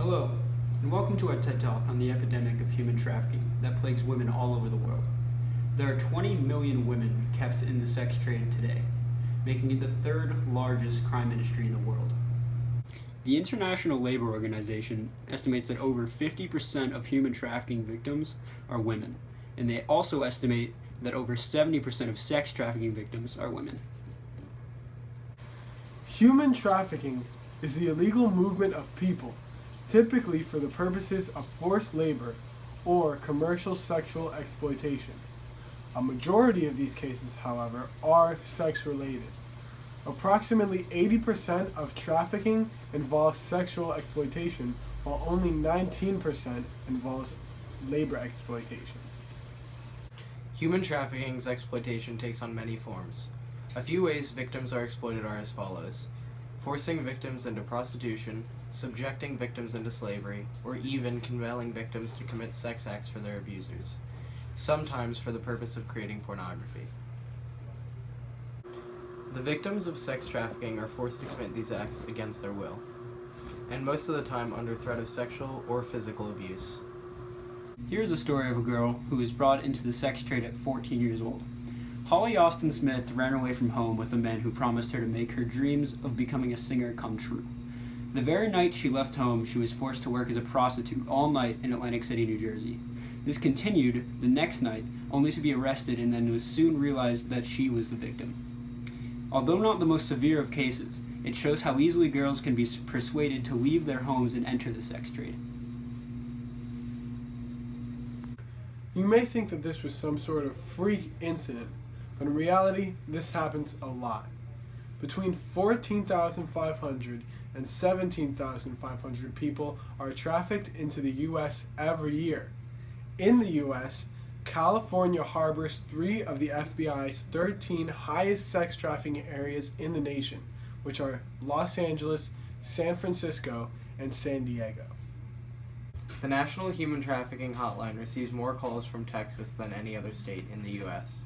Hello, and welcome to our TED Talk on the epidemic of human trafficking that plagues women all over the world. There are 20 million women kept in the sex trade today, making it the third largest crime industry in the world. The International Labor Organization estimates that over 50% of human trafficking victims are women, and they also estimate that over 70% of sex trafficking victims are women. Human trafficking is the illegal movement of people, typically for the purposes of forced labor or commercial sexual exploitation. A majority of these cases, however, are sex-related. Approximately 80% of trafficking involves sexual exploitation, while only 19% involves labor exploitation. Human trafficking's exploitation takes on many forms. A few ways victims are exploited are as follows: forcing victims into prostitution, subjecting victims into slavery, or even compelling victims to commit sex acts for their abusers, sometimes for the purpose of creating pornography. The victims of sex trafficking are forced to commit these acts against their will, and most of the time under threat of sexual or physical abuse. Here's the story of a girl who was brought into the sex trade at 14 years old. Holly Austin Smith ran away from home with a man who promised her to make her dreams of becoming a singer come true. The very night she left home, she was forced to work as a prostitute all night in Atlantic City, New Jersey. This continued the next night, only to be arrested, and then was soon realized that she was the victim. Although not the most severe of cases, it shows how easily girls can be persuaded to leave their homes and enter the sex trade. You may think that this was some sort of freak incident, but in reality, this happens a lot. Between 14,500 and 17,500 people are trafficked into the U.S. every year. In the U.S., California harbors 3 of the FBI's 13 highest sex trafficking areas in the nation, which are Los Angeles, San Francisco, and San Diego. The National Human Trafficking Hotline receives more calls from Texas than any other state in the U.S.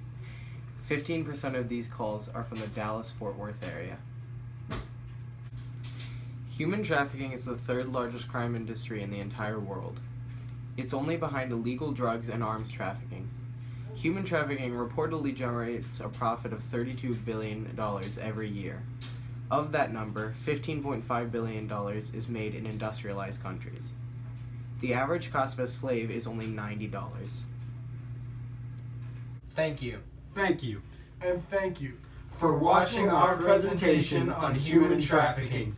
15% of these calls are from the Dallas-Fort Worth area. Human trafficking is the third largest crime industry in the entire world. It's only behind illegal drugs and arms trafficking. Human trafficking reportedly generates a profit of $32 billion every year. Of that number, $15.5 billion is made in industrialized countries. The average cost of a slave is only $90. Thank you. Thank you And thank you for watching our presentation on human trafficking.